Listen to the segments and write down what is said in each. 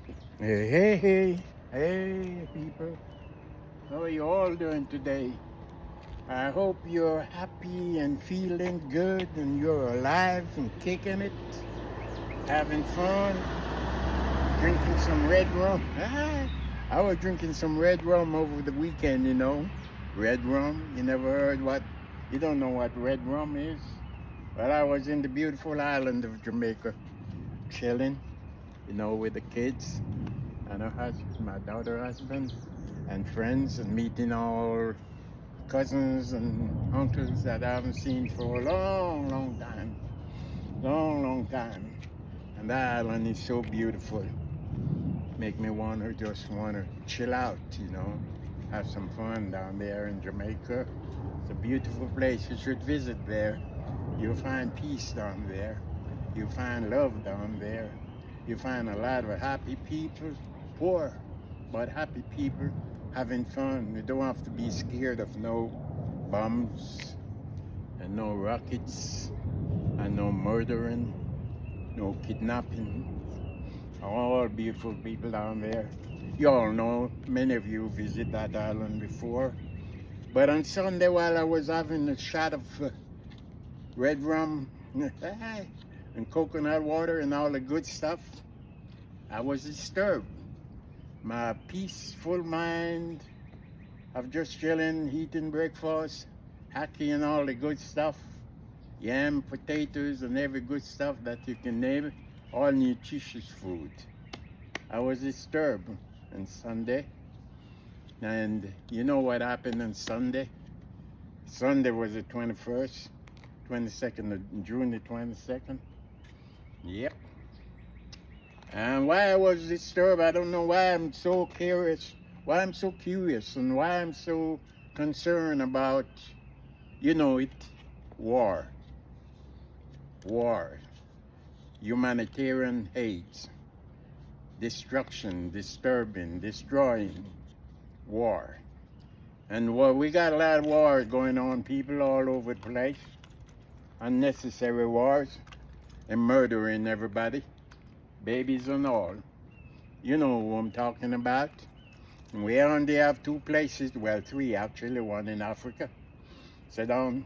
Hey, hey, hey, hey, people. How are you all doing today? I hope you're happy and feeling good and you're alive and kicking it, having fun, drinking some red rum. I was drinking some red rum over the weekend, you know. Red rum, you never heard you don't know what red rum is? Well, I was in the beautiful island of Jamaica, chilling, with the kids and her husband, my daughter husband, and friends, and meeting all cousins and uncles that I haven't seen for a long, long time. Long, long time. And the island is so beautiful. Make me just want to chill out, have some fun down there in Jamaica. It's a beautiful place. You should visit there. You'll find peace down there. You'll find love down there. You'll find a lot of happy people, poor, but happy people having fun. You don't have to be scared of no bombs and no rockets and no murdering, no kidnapping. All beautiful people down there. You all know, many of you visit that island before. But on Sunday, while I was having a shot of red rum and coconut water and all the good stuff, I was disturbed. My peaceful mind of just chilling, eating breakfast, hacking and all the good stuff, yam, potatoes, and every good stuff that you can name, all nutritious food. I was disturbed on Sunday. And you know what happened on Sunday? Sunday was the 21st, 22nd of June the 22nd. Yep. And why I was disturbed, I don't know why I'm so curious, and why I'm so concerned about, war. War. Humanitarian hate. Destruction, disturbing, destroying. War. And we got a lot of wars going on, people all over the place. Unnecessary wars and murdering everybody, babies and all. You know who I'm talking about. We only have two places, well, three actually, one in Africa. Sit down.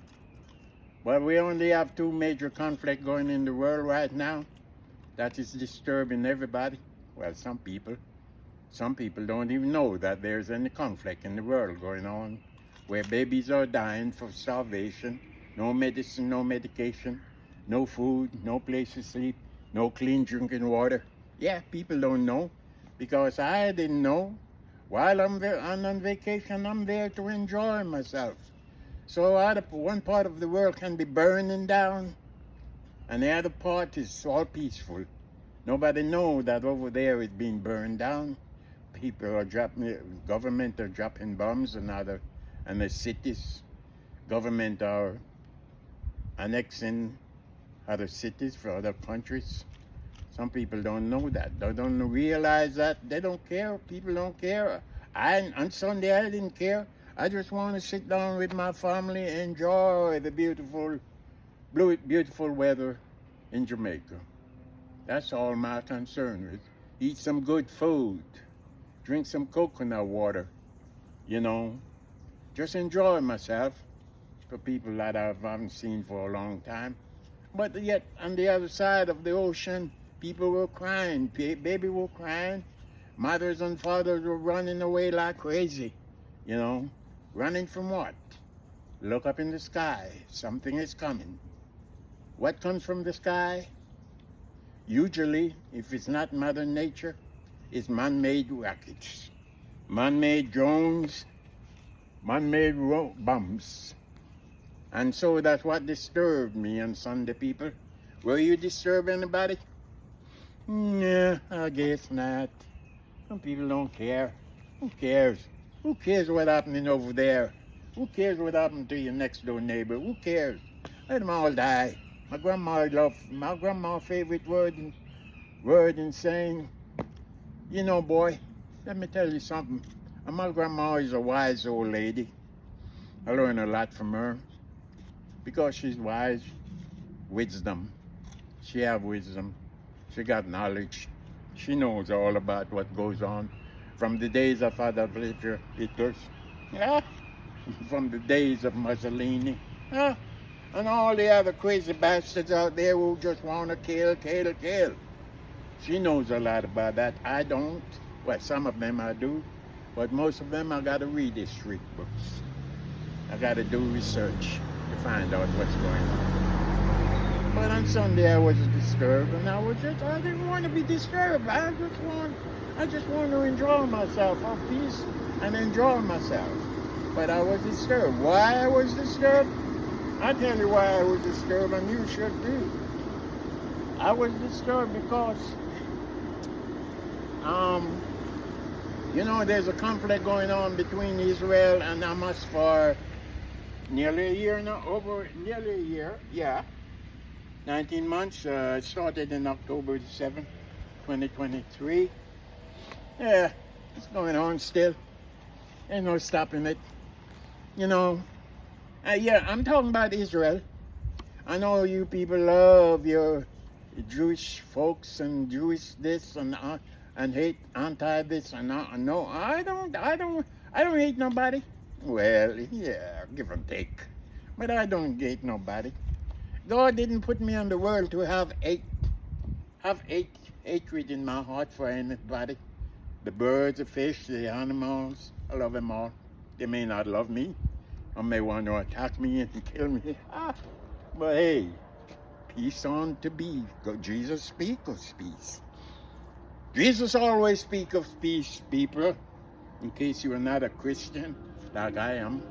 But we only have two major conflicts going in the world right now. That is disturbing everybody. Well, some people. Some people don't even know that there's any conflict in the world going on where babies are dying for starvation, no medicine, no medication, no food, no place to sleep, no clean drinking water. Yeah, people don't know because I didn't know. While I'm on vacation, I'm there to enjoy myself. So one part of the world can be burning down and the other part is all peaceful. Nobody knows that over there it's being burned down. Government are dropping bombs and the cities. Government are annexing other cities for other countries. Some people don't know that. They don't realize that. They don't care. People don't care. On Sunday, I didn't care. I just want to sit down with my family and enjoy the beautiful weather in Jamaica. That's all my concern is. Eat some good food. Drink some coconut water. Just enjoy myself for people that I haven't seen for a long time. But yet, on the other side of the ocean, people were crying. Baby were crying. Mothers and fathers were running away like crazy. Running from what? Look up in the sky. Something is coming. What comes from the sky? Usually, if it's not Mother Nature, it's man-made rockets, man-made drones, man-made bombs. And so that's what disturbed me on Sunday, people. Were you disturbed, anybody? Yeah, I guess not. Some people don't care. Who cares? Who cares what happening over there? Who cares what happened to your next door neighbor? Who cares? Let them all die. My grandma's favorite word in saying, boy, let me tell you something. And my grandma is a wise old lady. I learned a lot from her because she's wise. Wisdom. She have wisdom. She got knowledge. She knows all about what goes on from the days of Adolf Hitler, yeah, from the days of Mussolini, yeah, and all the other crazy bastards out there who just want to kill, kill, kill. She knows a lot about that. I don't. Well, some of them I do, but most of them I got to read history books. I got to do research to find out what's going on. But on Sunday I was disturbed, and I didn't want to be disturbed. I just want to enjoy myself, have peace and enjoy myself. But I was disturbed. Why I was disturbed? I tell you why I was disturbed, and you should too. I was disturbed because, there's a conflict going on between Israel and Hamas for nearly a year now, nearly a year, yeah. 19 months, it started in October 7th, 2023. Yeah, it's going on still. Ain't no stopping it. I'm talking about Israel. I know you people love your Jewish folks and Jewish this and hate anti this and no. I don't hate nobody. Well, yeah, give and take. But I don't hate nobody. God didn't put me in the world to have hatred in my heart for anybody. The birds, the fish, the animals, I love them all. They may not love me, or may want to attack me and kill me. But hey, peace on to be. Jesus speak of peace. Jesus always speak of peace, people. In case you are not a Christian, like I am.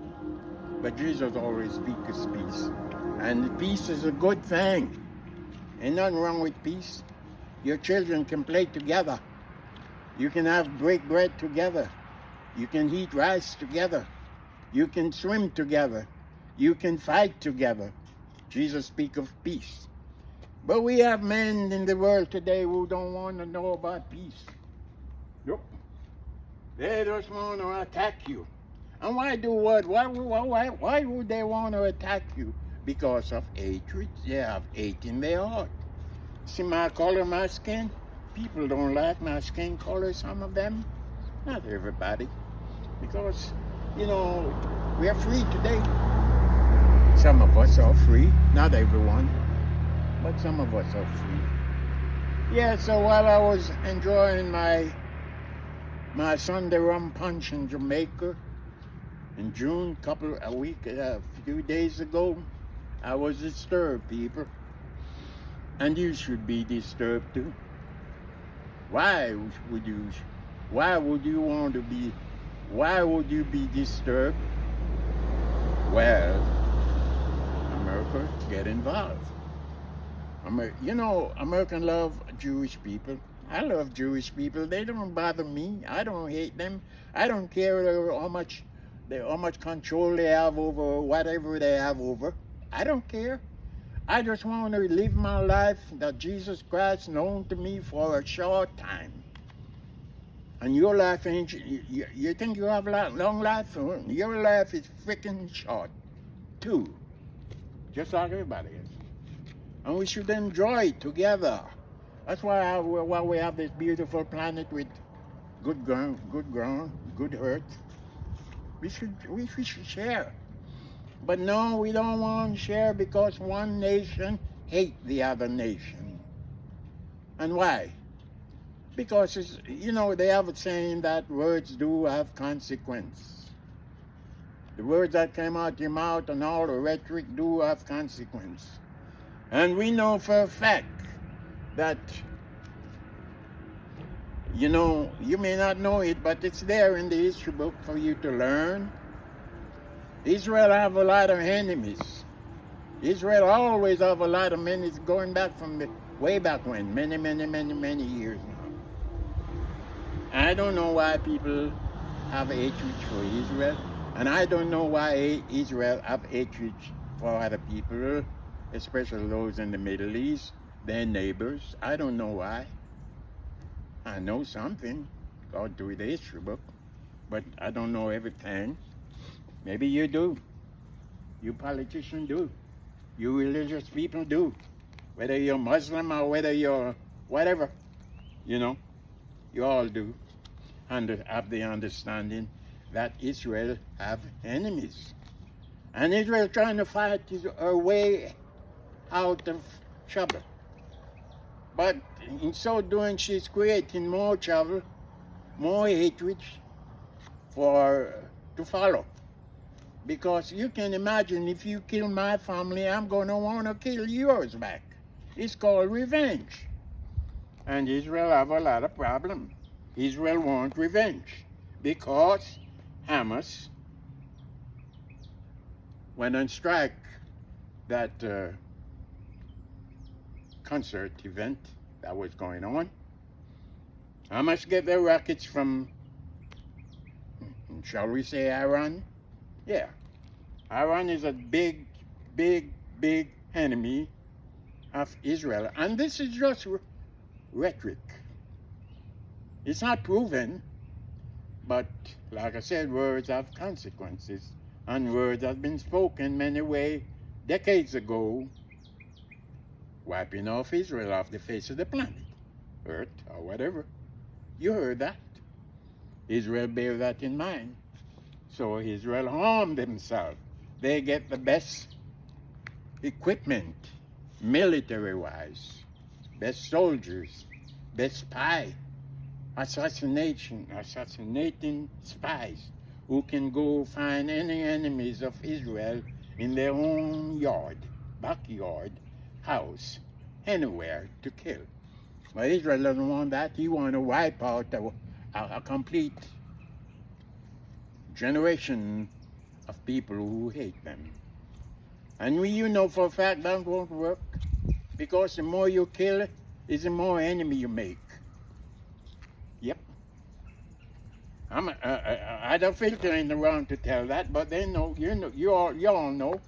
But Jesus always speaks of peace. And peace is a good thing. Ain't nothing wrong with peace. Your children can play together. You can break bread together. You can eat rice together. You can swim together. You can fight together. Jesus speak of peace. But we have men in the world today who don't want to know about peace. Nope. They just want to attack you. And why do what? Why would they want to attack you? Because of hatred. They have hate in their heart. See my color, my skin? People don't like my skin color, some of them. Not everybody. Because, we are free today. Some of us are free. Not everyone. But some of us are free. Yeah, so while I was enjoying my Sunday rum punch in Jamaica in June, a few days ago, I was disturbed, people. And you should be disturbed too. Why would you be disturbed? Well, America, get involved. American love Jewish people. I love Jewish people. They don't bother me. I don't hate them. I don't care how much control they have over whatever they have over. I don't care. I just want to live my life that Jesus Christ known to me for a short time. And your life ain't, you think you have a long life? Your life is freaking short, too. Just like everybody is. And we should enjoy it together. That's why we have this beautiful planet with good ground, good earth. We should share. But no, we don't want to share because one nation hates the other nation. And why? Because, they have a saying that words do have consequence. The words that came out your mouth and all the rhetoric do have consequence. And we know for a fact that, you may not know it, but it's there in the history book for you to learn. Israel have a lot of enemies. Israel always have a lot of enemies going back from way back when, many, many, many, many years now. I don't know why people have hatred for Israel, and I don't know why Israel have hatred for other people, especially those in the Middle East, their neighbors. I don't know why. I know something, God through the history book, but I don't know everything. Maybe you do. You politicians do. You religious people do. Whether you're Muslim or whether you're whatever, you all do, have the understanding that Israel have enemies. And Israel trying to fight her way out of trouble. But in so doing, she's creating more trouble, more hatred to follow. Because you can imagine, if you kill my family, I'm going to want to kill yours back. It's called revenge. And Israel have a lot of problems. Israel want revenge because Hamas went on strike that concert event that was going on. Hamas get their rockets from, shall we say, Iran? Yeah. Iran is a big, big, big enemy of Israel. And this is just rhetoric. It's not proven, but like I said, words have consequences. And words have been spoken many ways decades ago, wiping off Israel off the face of the planet, Earth, or whatever. You heard that. Israel bear that in mind. So Israel harmed themselves. They get the best equipment, military-wise, best soldiers, best spy, assassinating spies who can go find any enemies of Israel in their own yard, backyard, house, anywhere to kill. But Israel doesn't want that. He wants to wipe out a complete generation of people who hate them. And you know for a fact that won't work, because the more you kill is the more enemy you make. Yep. I don't filter around to tell that, but they know, you all know.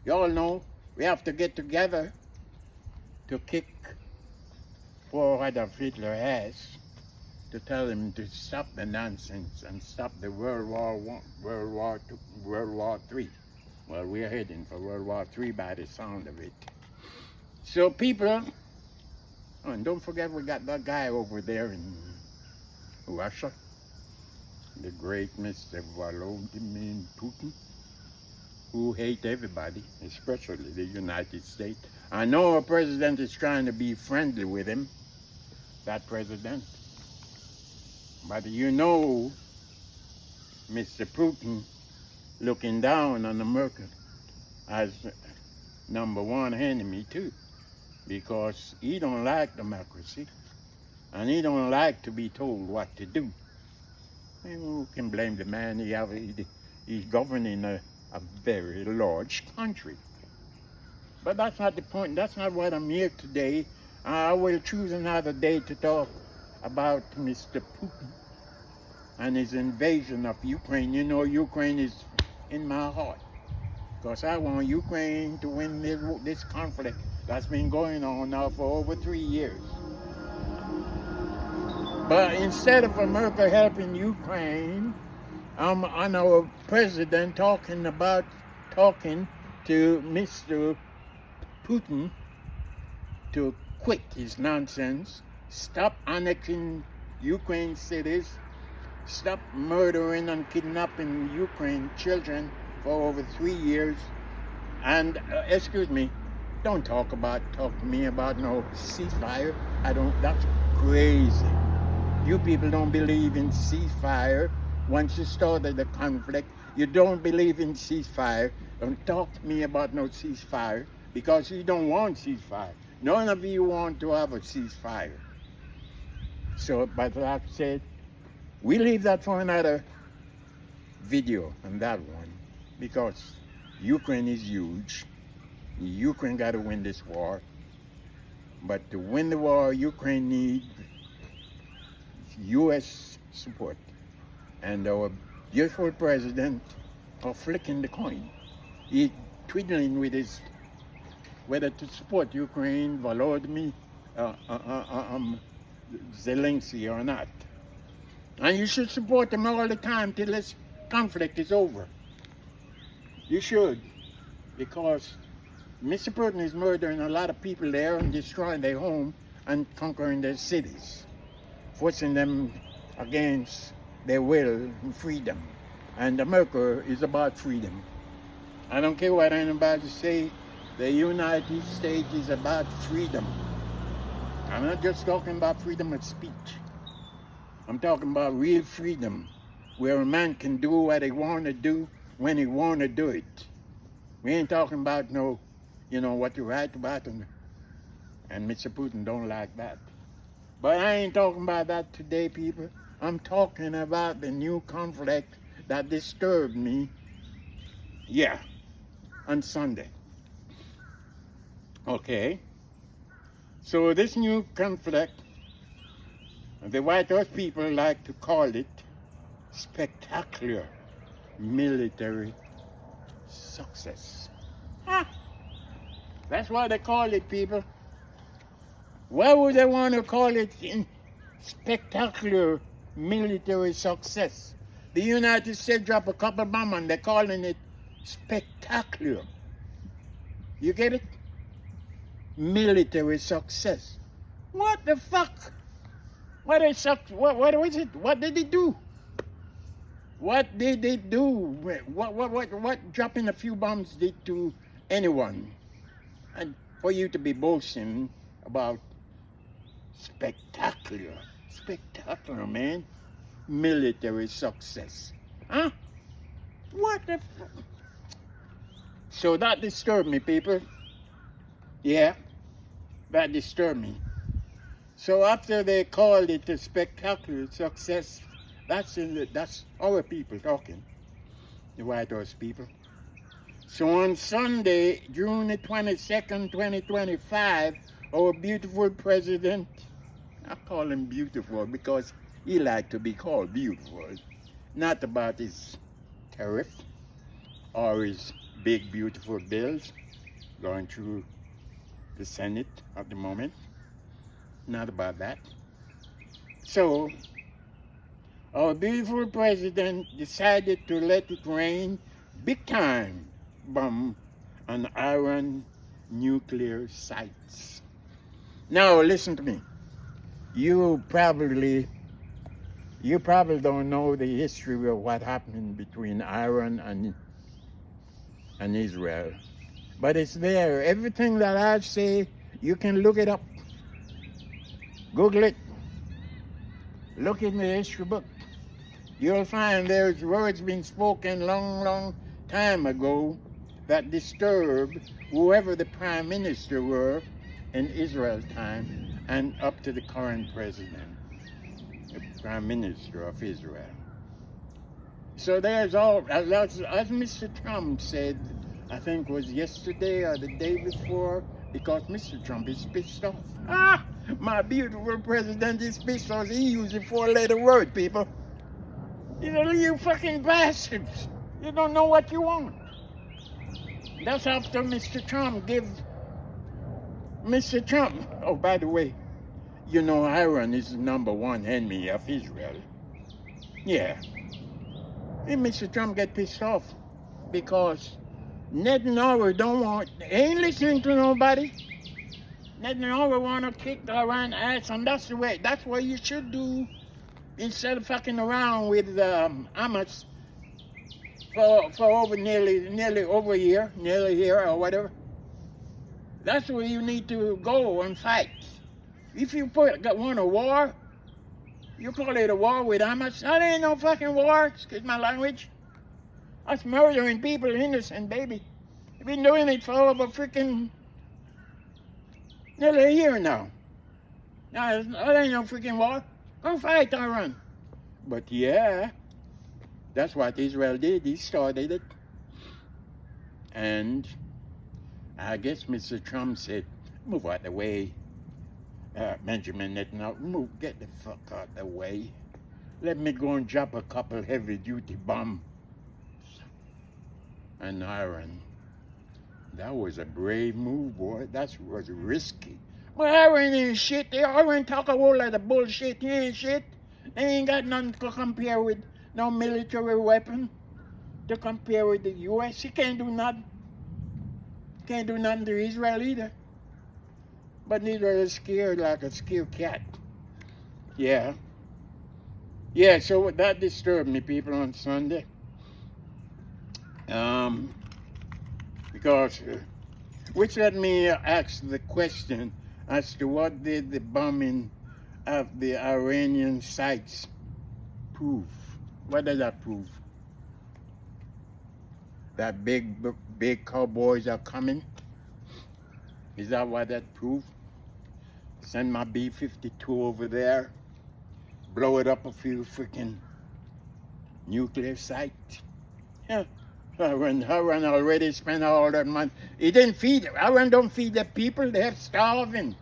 You all know we have to get together to kick poor Adolf Hitler ass, to tell him to stop the nonsense and stop the World War I, World War II, World War III. Well, we're heading for World War III by the sound of it. So people, oh, and don't forget we got that guy over there in Russia, the great Mr. Vladimir Putin, who hate everybody, especially the United States. I know our president is trying to be friendly with him, that president. But you know, Mr. Putin looking down on America as number one enemy too, because he don't like democracy and he don't like to be told what to do. And who can blame the man? He's governing a very large country. But that's not the point. That's not what I'm here today. I will choose another day to talk about Mr. Putin and his invasion of Ukraine. You know, Ukraine is in my heart, because I want Ukraine to win this conflict that's been going on now for over 3 years. But instead of America helping Ukraine, I know a president talking to Mr. Putin to quit his nonsense, stop annexing Ukraine cities, stop murdering and kidnapping Ukraine children for over 3 years, and excuse me, don't talk to me about no ceasefire. That's crazy. You people don't believe in ceasefire. Once you started the conflict, you don't believe in ceasefire. Don't talk to me about no ceasefire, because you don't want ceasefire. None of you want to have a ceasefire. So, but like I said, we leave that for another video on that one, because Ukraine is huge. Ukraine got to win this war. But to win the war, Ukraine needs U.S. support. And our beautiful president are flicking the coin. He's twiddling with his, whether to support Ukraine, Volodymyr Zelensky or not. And you should support them all the time till this conflict is over. You should, because Mr. Putin is murdering a lot of people there and destroying their home and conquering their cities forcing them against their will and freedom. And America is about freedom. I don't care what anybody say, the United States is about freedom. I'm not just talking about freedom of speech. I'm talking about real freedom, where a man can do what he want to do when he want to do it. We ain't talking about no, what you write about, and Mr. Putin don't like that. But I ain't talking about that today, people. I'm talking about the new conflict that disturbed me, on Sunday. Okay. So this new conflict, the White House people like to call it spectacular military success. That's what they call it, people. Why would they want to call it spectacular military success? The United States dropped a couple bombs and they're calling it spectacular. You get it? Military success. What the fuck? What was it? What did they do? What did they do? What dropping a few bombs did to anyone? And for you to be boasting about spectacular, man, military success. Huh? What the fuck? So that disturbed me, people. Yeah, that disturbed me. So after they called it a spectacular success, that's our people talking, the White House people. So on Sunday, June the 22nd, 2025, our beautiful president, I call him beautiful because he liked to be called beautiful, not about his tariff or his big beautiful bills going through the Senate at the moment. Not about that. So, our beautiful president decided to let it rain big time bomb on Iran nuclear sites. Now, listen to me. You probably don't know the history of what happened between Iran and Israel. But it's there. Everything that I say, you can look it up. Google it. Look in the history book. You'll find there's words being spoken long time ago that disturbed whoever the prime minister were in Israel's time and up to the current president, the prime minister of Israel. So there's all, as Mr. Trump said, I think it was yesterday or the day before, because Mr. Trump is pissed off. My beautiful president is pissed off. He used a 4-letter word, people. You fucking bastards. You don't know what you want. That's after Mr. Trump oh, by the way, Iran is the #1 enemy of Israel. Yeah. And Mr. Trump get pissed off because Netanyahu ain't listening to nobody. Netanyahu want to kick the Iran ass, and that's what you should do instead of fucking around with Hamas for over nearly over a year, nearly a year or whatever. That's where you need to go and fight. If you want a war, you call it a war with Hamas. That ain't no fucking war, excuse my language. That's murdering people, innocent baby. You've been doing it for over freaking nearly a year now. Now, that ain't no freaking war. Go fight Iran. But yeah, that's what Israel did. He started it. And I guess Mr. Trump said, move out the way. Benjamin Netanyahu, get the fuck out the way. Let me go and drop a couple heavy-duty bombs on Iran. That was a brave move, boy. That was risky. But Iran ain't shit. Iran talk a whole lot of bullshit. He ain't shit. They ain't got nothing to compare with, no military weapon to compare with the U.S. He can't do nothing. Can't do nothing to Israel either. But Israel is scared like a scared cat. Yeah. Yeah, so that disturbed me, people, on Sunday. Um, because, which let me ask the question as to what did the bombing of the Iranian sites prove? What did that prove? That big cowboys are coming? Is that what that proved? Send my B-52 over there, blow it up a few freaking nuclear sites. Yeah. Iran already spent all that money. He didn't feed it. Iran don't feed the people. They're starving.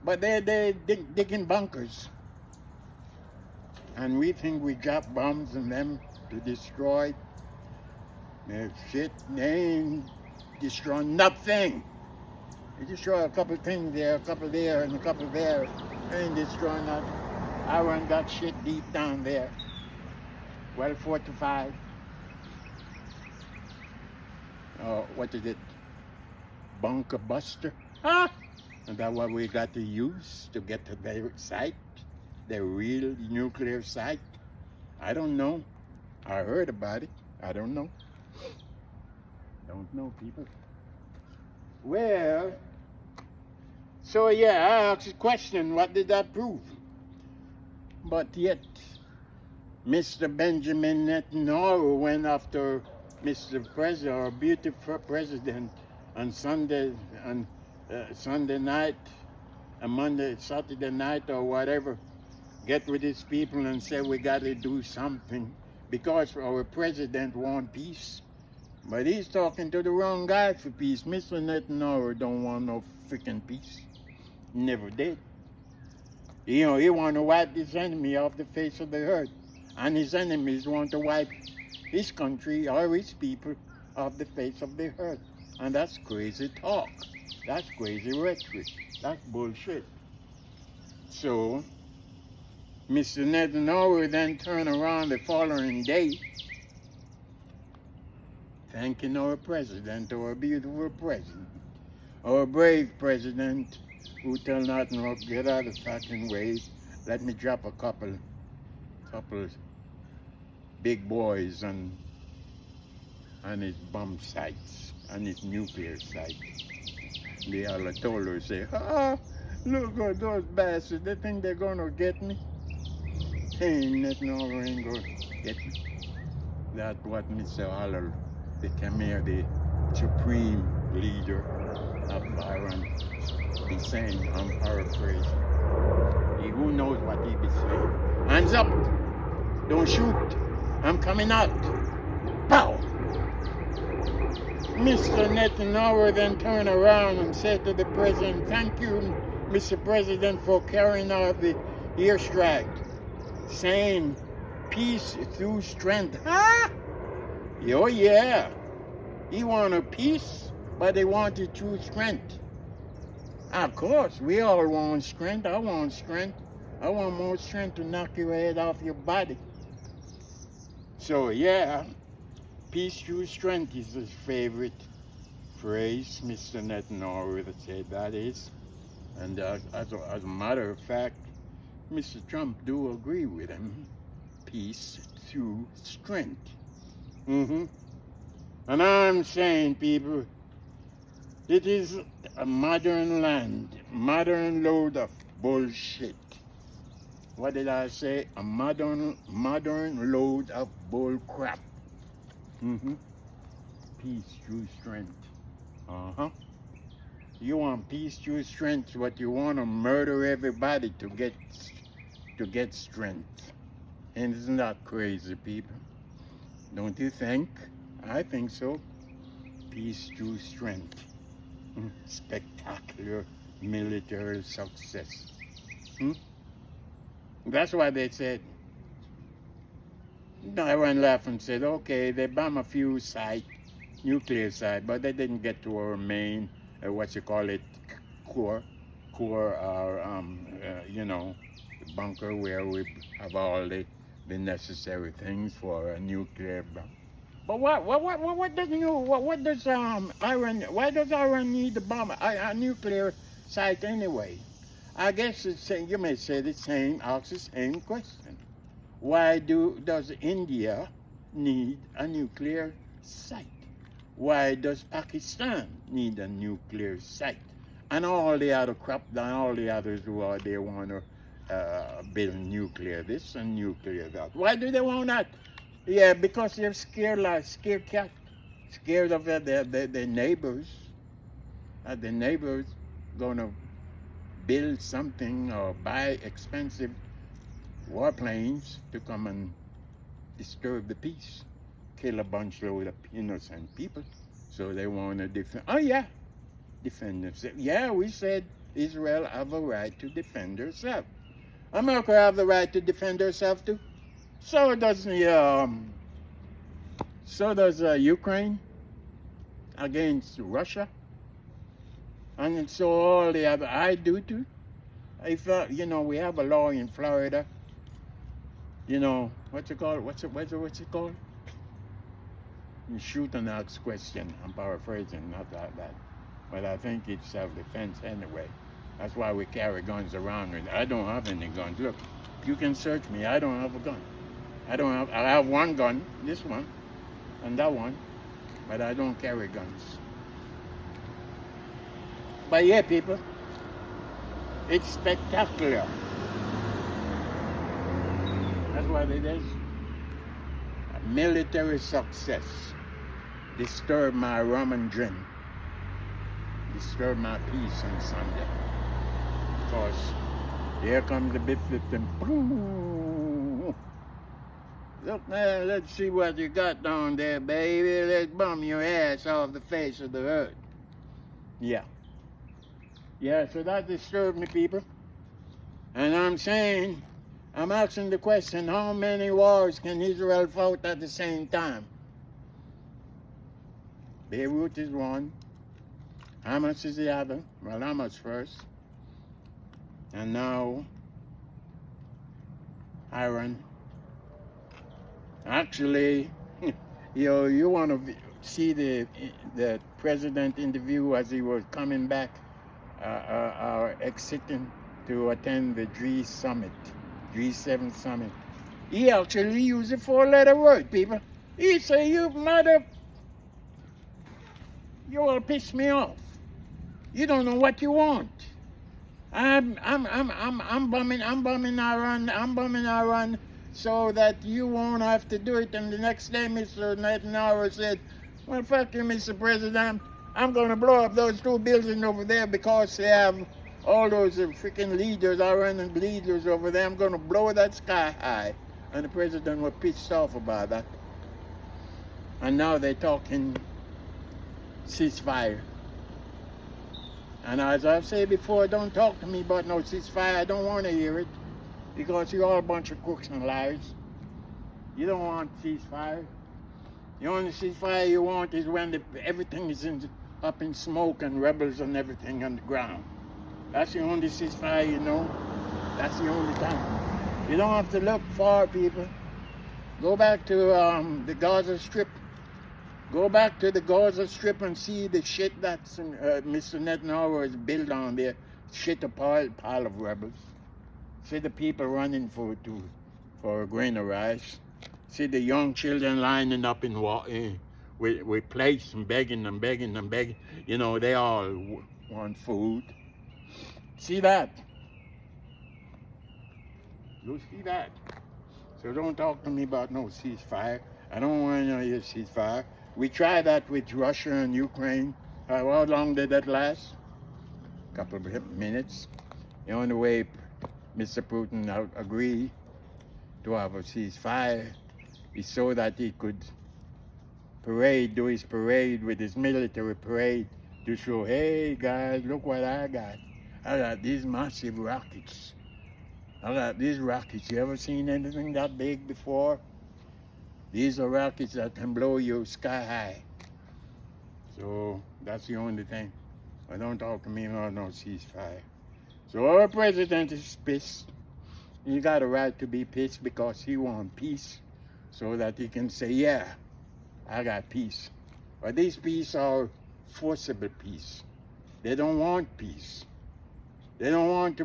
But they're digging bunkers. And we think we drop bombs on them to destroy. Shit, they ain't destroying nothing. They destroy a couple things there, a couple there, and a couple there. They ain't destroying nothing. Iran got shit deep down there. Well fortified. What is it? Bunker buster? Huh? And that's what we got to use to get to their site, their real nuclear site. I don't know. I heard about it. I don't know. Don't know, people. Well, so yeah, I asked the question, what did that prove? But yet, Mr. Benjamin Netanyahu went after Mr. President, or beautiful president, on Sunday night, and Saturday night, or whatever, get with his people and say we got to do something because our president want peace. But he's talking to the wrong guy for peace. Mr. Netanyahu don't want no freaking peace. Never did. You know, he want to wipe his enemy off the face of the earth. And his enemies want to wipe his country or his people off the face of the earth. And that's crazy talk. That's crazy rhetoric. That's bullshit. So, Mr. Netanyahu then turned around the following day, thanking our president, our beautiful president, our brave president, who tell nothing, get out of the fucking way. Let me drop a couple big boys on his bomb sites, on his nuclear site. The Ayatollah say, look at those bastards, they think they're gonna get me. Ain't gonna get me. That's what Mr. Halal, the Khmer, the supreme leader of Iran, be saying. I'm paraphrasing. Who knows what he be saying? Hands up! Don't shoot! I'm coming out! Pow! Mr. Netanyahu then turned around and said to the president, thank you, Mr. President, for carrying out the airstrike, saying peace through strength. Huh? Oh yeah, he wanted peace, but they wanted through strength. Of course, we all want strength. I want strength. I want more strength to knock your head off your body. So yeah, peace through strength is his favorite phrase, Mr. Netanyahu said that is. And as a matter of fact, Mr. Trump do agree with him. Peace through strength. And I'm saying, people, it is a modern land, modern load of bullshit. What did I say? A modern load of bull crap. Peace through strength. You want peace through strength, but you want to murder everybody to get strength. And isn't that crazy, people? Don't you think? I think so. Peace through strength. Spectacular military success. That's why they said, Iran laughed and said, okay, they bomb a few nuclear sites, but they didn't get to our main, core, or, the bunker where we have all the necessary things for a nuclear bomb. But what does Iran, why does Iran need to bomb a nuclear site anyway? I guess you may say ask the same question. Why does India need a nuclear site? Why does Pakistan need a nuclear site? And all the other crap, and all the others who are they want to build nuclear this and nuclear that. Why do they want that? Yeah, because they're scared like scared cat, scared of their neighbors. The neighbors gonna build something or buy expensive warplanes to come and disturb the peace, kill a bunch of innocent people. So they want to defend. Oh yeah, defend themselves. Yeah, we said Israel have a right to defend herself. America have the right to defend herself too. So does Ukraine against Russia, and so all the other. I do too. If we have a law in Florida. What's it called? What's it called? You shoot and ask question. I'm paraphrasing, not that, but I think it's self-defense anyway. That's why we carry guns around. I don't have any guns. Look, you can search me. I don't have a gun. I have one gun, this one, and that one, but I don't carry guns. But yeah, people, it's spectacular. That's what it is. Military success. Disturb my rum and drink. Disturb my peace on Sunday. Because here comes the big system. Boom. Look, man, let's see what you got down there, baby. Let's bum your ass off the face of the earth. Yeah. Yeah, so that disturbed me, people. And I'm asking the question, how many wars can Israel fight at the same time? Beirut is one. Hamas is the other. Well, Hamas first. And now, Iran. Actually, you want to see the president interview as he was coming back, exiting to attend the G7 summit. He actually used a 4-letter word, people. He said, "You mother, you all piss me off. You don't know what you want. I'm bumming Iran so that you won't have to do it." And the next day, Mr. Netanyahu said, "Well, fuck you, Mr. President. I'm going to blow up those 2 buildings over there because they have all those freaking leaders, Iranian leaders over there. I'm going to blow that sky high." And the president was pissed off about that. And now they're talking ceasefire. And as I've said before, don't talk to me about no ceasefire. I don't want to hear it. Because you're all a bunch of crooks and liars. You don't want ceasefire. The only ceasefire you want is when everything is up in smoke and rebels and everything on the ground. That's the only ceasefire you know. That's the only time. You don't have to look far, people. Go back to the Gaza Strip. Go back to the Gaza Strip and see the shit that Mr. Netanyahu has built on there. Shit, a pile of rebels. See the people running for a grain of rice. See the young children lining up with plates and begging and begging and begging. They all want food. See that? You see that? So don't talk to me about no ceasefire. I don't want to hear ceasefire. We tried that with Russia and Ukraine. How long did that last? A couple of minutes. The only way Mr. Putin agreed to have a ceasefire is so that he could do his parade with his military parade to show, "Hey guys, look what I got. I got these massive rockets. I got these rockets. You ever seen anything that big before? These are rockets that can blow you sky high." So that's the only thing. But don't talk to me about no ceasefire. So our president is pissed. He got a right to be pissed because he wants peace, so that he can say, "Yeah, I got peace." But these peace are forcible peace. They don't want peace. They don't want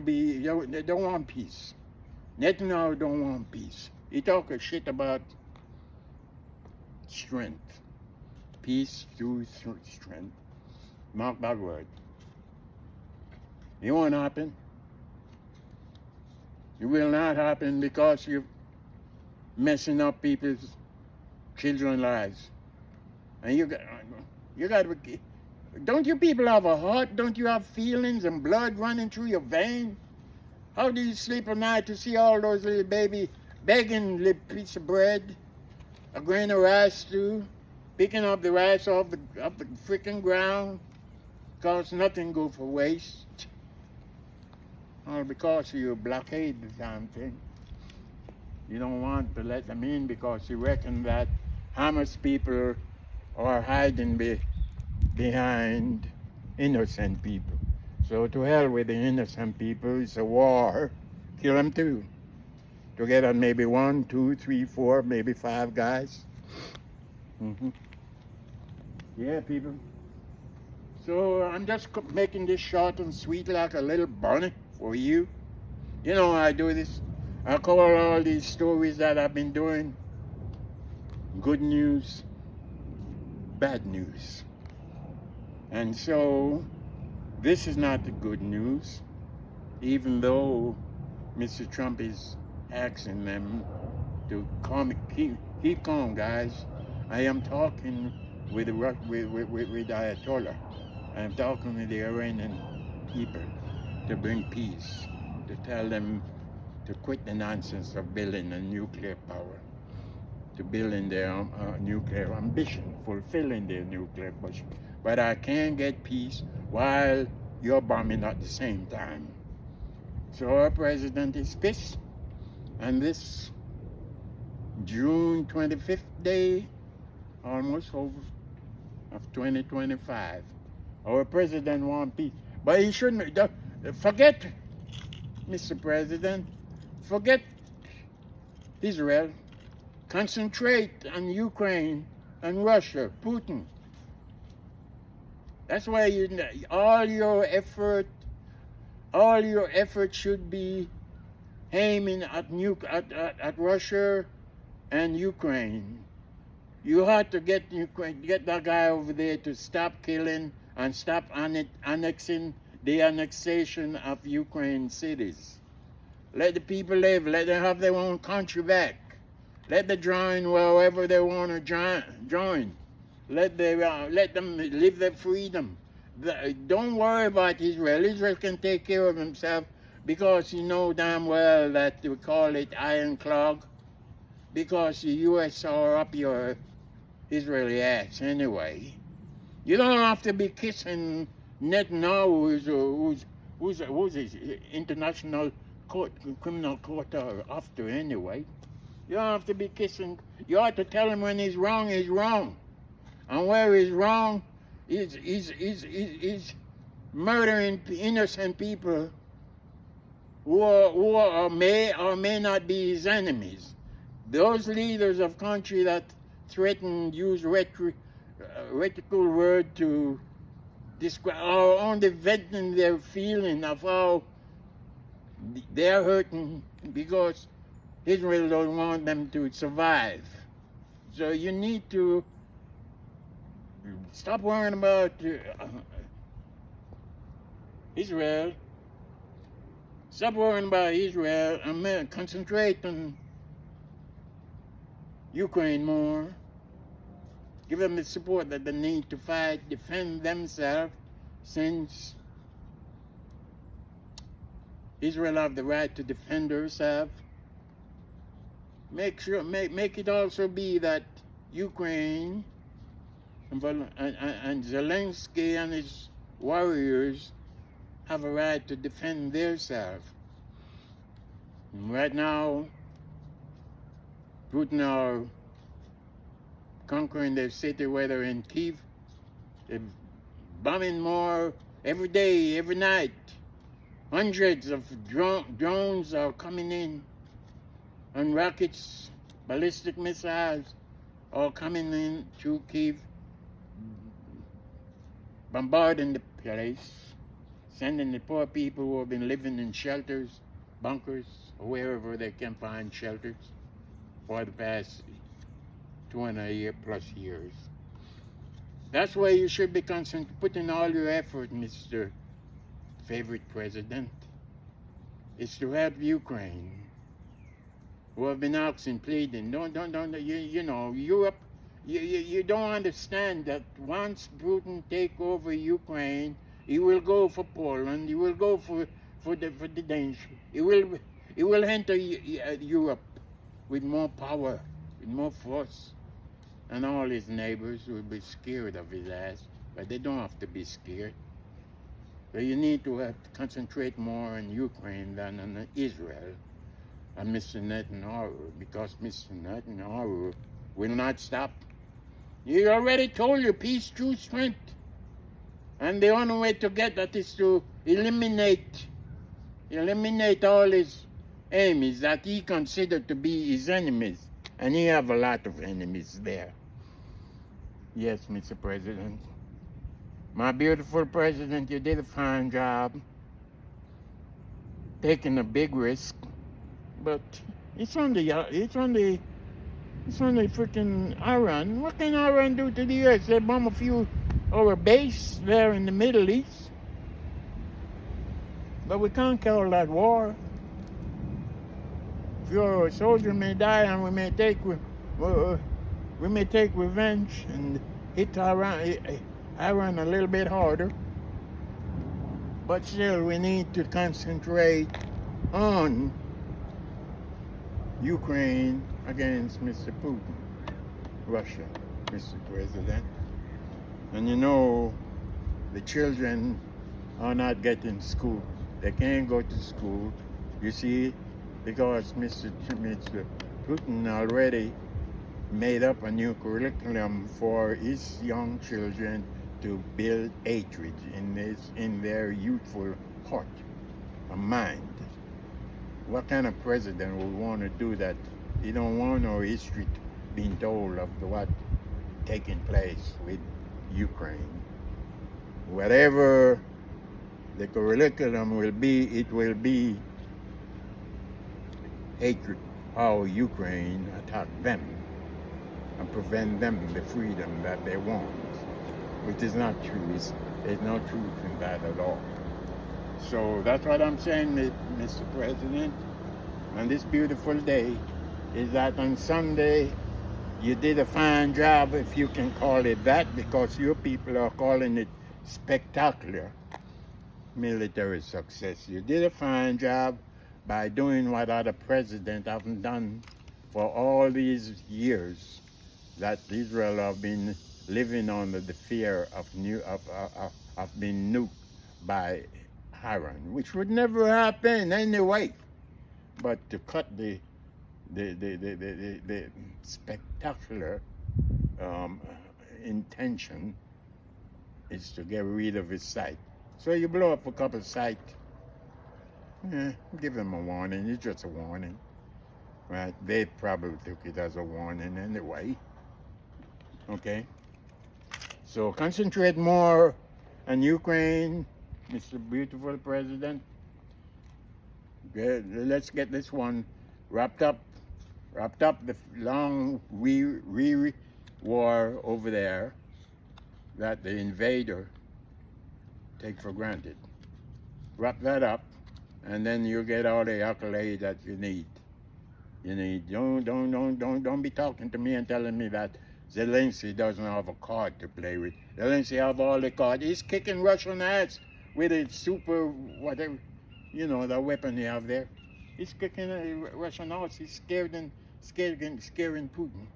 peace. Netanyahu don't want peace. He talk a shit about strength. Peace through strength. Mark that word. It won't happen. It will not happen because you're messing up people's children's lives. And you got to, don't you people have a heart? Don't you have feelings and blood running through your veins? How do you sleep at night to see all those little babies begging a little piece of bread, a grain of rice too, picking up the rice off the freaking ground, because nothing go for waste? All because you blockade the damn thing. You don't want to let them in because you reckon that Hamas people are hiding behind innocent people. So to hell with the innocent people. It's a war. Kill them too. Together maybe 1, 2, 3, 4, maybe 5 guys. Yeah, people. So I'm just making this short and sweet like a little bunny for you. You know how I do this. I call all these stories that I've been doing good news, bad news. And so this is not the good news, even though Mr. Trump is asking them to keep calm, guys. I am talking with Ayatollah. I am talking with the Iranian people to bring peace, to tell them to quit the nonsense of building a nuclear power, to building their nuclear ambition, fulfilling their nuclear ambition. But I can't get peace while you're bombing at the same time. So our president is pissed. And this June 25th day, almost over, of 2025, our president wants peace. But he shouldn't, forget, Mr. President, forget Israel. Concentrate on Ukraine and Russia, Putin. That's why all your effort should be aiming at Russia and Ukraine. You have to get that guy over there to stop killing and stop annexing the annexation of Ukraine cities. Let the people live. Let them have their own country back. Let them join wherever they want to join. Let them live their freedom. Don't worry about Israel. Israel can take care of himself because you know damn well that we call it ironclad because the U.S. are up your Israeli ass anyway. You don't have to be kissing Netanyahu, who's his international criminal court after anyway. You don't have to be kissing. You ought to tell him when he's wrong, and where he's wrong is murdering innocent people who may or may not be his enemies. Those leaders of country that threaten, use rhetorical word to describe, are only venting their feeling of how they're hurting because Israel don't want them to survive. So you need to stop worrying about Israel. Stop worrying about Israel and concentrate on Ukraine more. Give them the support that they need to fight, defend themselves, since Israel have the right to defend herself. Make it also be that Ukraine and Zelensky and his warriors have a right to defend themselves. Right now, Putin are conquering their city, whether in Kyiv, they're bombing more every day, every night. Hundreds of drones are coming in, and rockets, ballistic missiles are coming in to Kyiv, bombarding the place, sending the poor people who have been living in shelters, bunkers, or wherever they can find shelters. for the past 20+ years. That's why you should be putting all your effort, Mr. Favorite President, is to help Ukraine, who have been asking, pleading. You know, Europe, you don't understand that once Putin take over Ukraine, he will go for Poland, he will go for the Danish. He will enter Europe with more power, with more force. And all his neighbors will be scared of his ass, but they don't have to be scared. So you need to have to concentrate more on Ukraine than on Israel and Mr. Netanyahu, because Mr. Netanyahu will not stop. He already told you peace, truth, strength. And the only way to get that is to eliminate all his enemies that he considered to be his enemies. And he have a lot of enemies there. Yes, Mr. President. My beautiful president, you did a fine job. Taking a big risk. But it's on the freaking Iran. What can Iran do to the US? They bomb a few our base there in the Middle East. But we can't call that war. Your soldier may die, and we may take revenge and hit Iran a little bit harder. But still, we need to concentrate on Ukraine against Mr. Putin, Russia, Mr. President. And you know, the children are not getting school. They can't go to school. You see, because Mr. Putin already made up a new curriculum for his young children to build hatred in their youthful heart and mind. What kind of president would want to do that? He don't want no history being told of what taking place with Ukraine. Whatever the curriculum will be, it will be hatred, how Ukraine attacked them and prevent them the freedom that they want, which is not true. There's no truth in that at all. So that's what I'm saying, Mr. President. On this beautiful day, is that on Sunday, you did a fine job, if you can call it that, because your people are calling it spectacular military success. You did a fine job by doing what other presidents haven't done for all these years that Israel have been living under the fear of being nuked by Iran, which would never happen anyway. But to cut the spectacular intention is to get rid of his site. So you blow up a couple sites. Give them a warning. It's just a warning, right? They probably took it as a warning anyway. Okay. So concentrate more on Ukraine, Mr. Beautiful President. Let's get this one wrapped up. Wrapped up the long war over there that the invader take for granted. Wrap that up, and then you get all the accolade that you need. Don't be talking to me and telling me that Zelensky doesn't have a card to play with. Zelensky have all the cards. He's kicking Russian ass with a super whatever, the weapon he have there. He's kicking Russian ass. He's scaring Putin.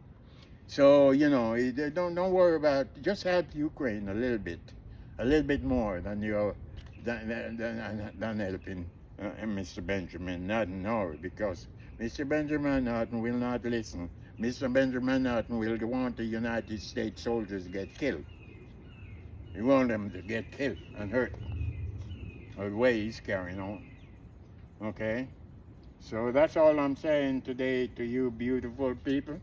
So don't worry about. Just help Ukraine a little bit more than helping Mr. Benjamin Netanyahu, because Mr. Benjamin Netanyahu will not listen. Mr. Benjamin Netanyahu will want the United States soldiers to get killed. He wants them to get killed and hurt. The way he's carrying on. Okay? So that's all I'm saying today to you beautiful people.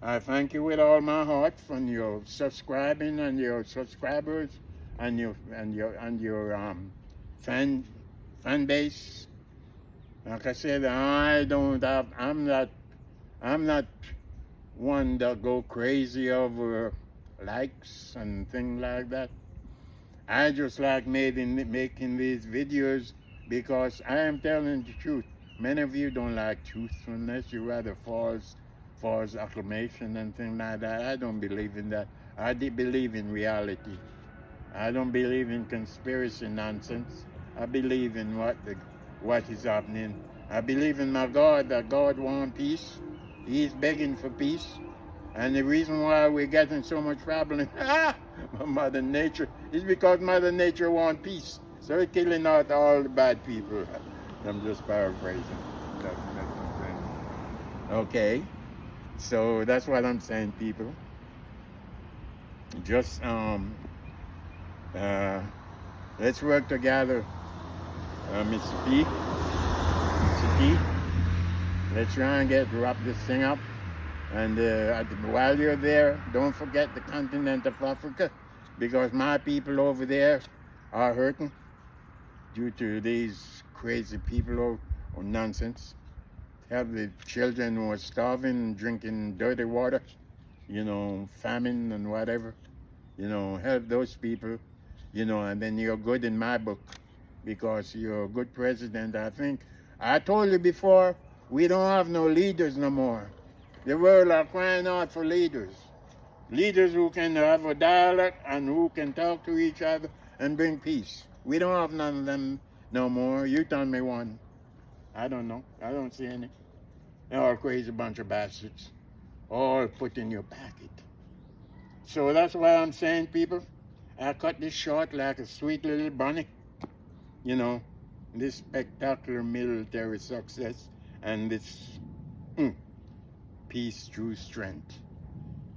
I thank you with all my heart for your subscribing and your subscribers and your fan base. Like I said, I'm not I'm not one that go crazy over likes and things like that. I just like making these videos because I am telling the truth. Many of you don't like truthfulness. You rather false acclamation and things like that. I don't believe in that. I believe in reality. I don't believe in conspiracy nonsense. I believe in what is happening. I believe in my God, that God wants peace. He's begging for peace. And the reason why we're getting so much problem, Mother Nature, is because Mother Nature wants peace. So it's killing out all the bad people. I'm just paraphrasing. That's what I'm saying. Okay, so that's what I'm saying, people. Just let's work together, Mr. P, Mr. T. Let's try and wrap this thing up. And while you're there, don't forget the continent of Africa, because my people over there are hurting due to these crazy people or nonsense. Have the children who are starving, drinking dirty water, famine and whatever. Help those people, and then you're good in my book, because you're a good president. I think I told you before, we don't have no leaders no more. The world are crying out for leaders. Leaders who can have a dialogue and who can talk to each other and bring peace. We don't have none of them no more. You tell me one. I don't know. I don't see any. They're all crazy bunch of bastards. All put in your pocket. So that's why I'm saying, people, I cut this short like a sweet little bunny. This spectacular military success and this peace through strength.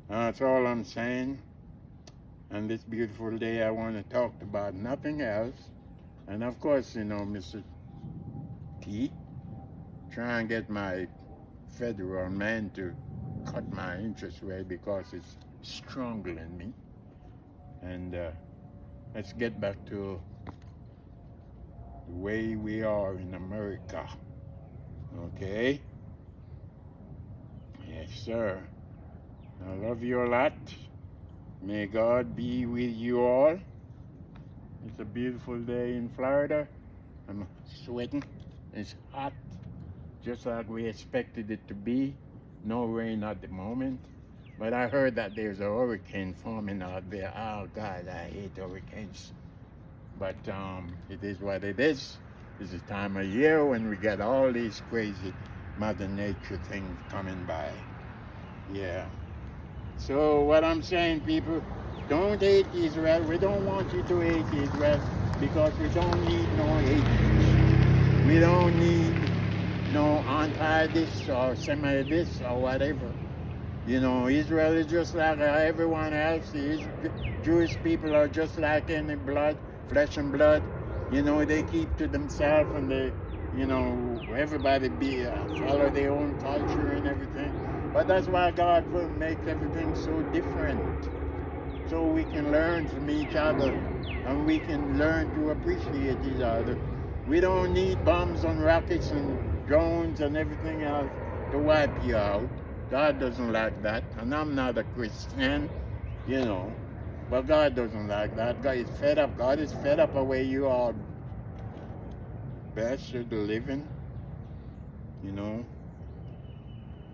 That's all I'm saying. And this beautiful day, I want to talk about nothing else. And of course, Mr. T, try and get my federal man to cut my interest rate because it's strangling me. And let's get back to the way we are in America. Okay? Yes, sir. I love you a lot. May God be with you all. It's a beautiful day in Florida. I'm sweating. It's hot, just like we expected it to be. No rain at the moment. But I heard that there's a hurricane forming out there. Oh, God, I hate hurricanes. But it is what it is. It's a time of year when we get all these crazy Mother Nature things coming by. Yeah. So what I'm saying, people, don't hate Israel. We don't want you to hate Israel because we don't need no hate. We don't need no anti-this or semi-this or whatever. Israel is just like everyone else. The Jewish people are just like any flesh and blood. They keep to themselves and they, everybody follow their own culture and everything. But that's why God will make everything so different. So we can learn from each other and we can learn to appreciate each other. We don't need bombs and rockets and drones and everything else to wipe you out. God doesn't like that. And I'm not a Christian, but God doesn't like that. God is fed up. God is fed up the way you are bastard living,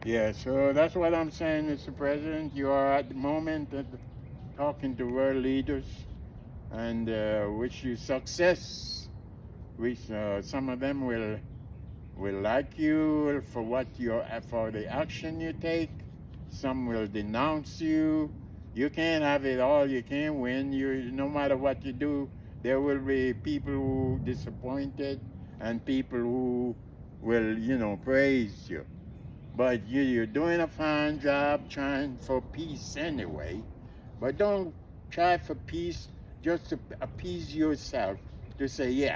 Yeah, so that's what I'm saying, Mr. President. You are at the moment talking to world leaders and wish you success. Wish some of them will like you for for the action you take. Some will denounce you. You can't have it all. You can't win. No matter what you do, there will be people who disappointed and people who will, praise you. But you're doing a fine job trying for peace anyway. But don't try for peace just to appease yourself. To say,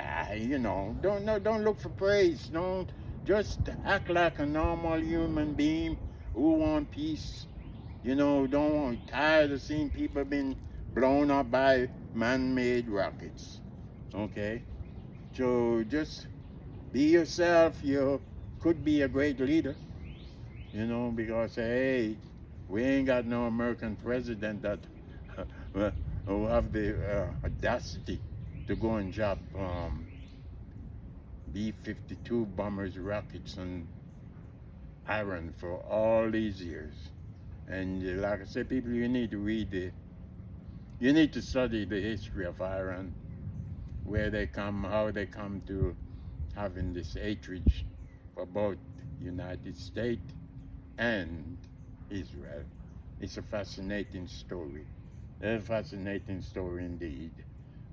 don't look for praise. Don't just act like a normal human being who want peace. Tired of seeing people being blown up by man-made rockets. Okay? So just be yourself. You could be a great leader. you know, because hey, we ain't got no American president that who have the audacity to go and drop B-52 bombers rockets on Iran for all these years. And like I said, people, you need to you need to study the history of Iran, where they come, how they come to having this hatred for both United States and Israel. It's a fascinating story. A fascinating story indeed.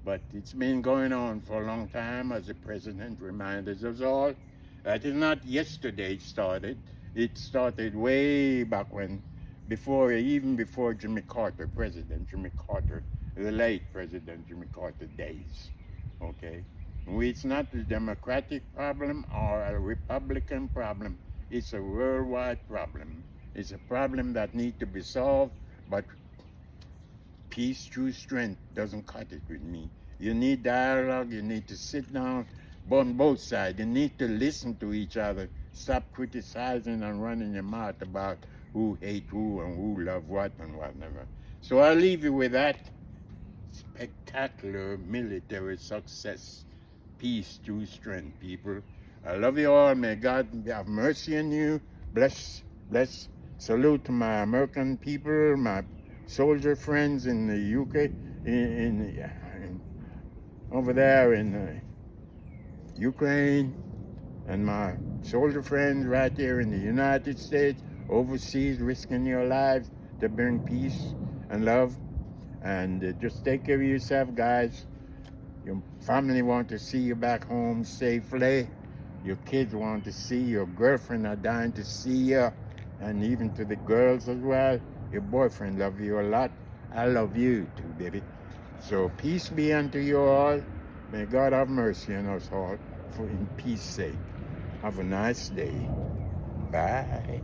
But it's been going on for a long time, as the president reminds us all. That is not yesterday it started. It started way back when, even before Jimmy Carter, President Jimmy Carter, the late President Jimmy Carter days. Okay? It's not a Democratic problem or a Republican problem. It's a worldwide problem. It's a problem that needs to be solved, but peace through strength doesn't cut it with me. You need dialogue. You need to sit down on both sides. You need to listen to each other. Stop criticizing and running your mouth about who hate who and who love what and whatever. So I'll leave you with that. Spectacular military success. Peace through strength, people. I love you all. May God have mercy on you. Bless. Salute to my American people, my soldier friends in the UK, over there in Ukraine, and my soldier friends right here in the United States, overseas, risking your lives to bring peace and love. And just take care of yourself, guys. Your family want to see you back home safely. Your kids want to see your girlfriend are dying to see you, and even to the girls as well. Your boyfriend love you a lot. I love you too, baby. So peace be unto you all. May God have mercy on us all, for in peace sake. Have a nice day. Bye.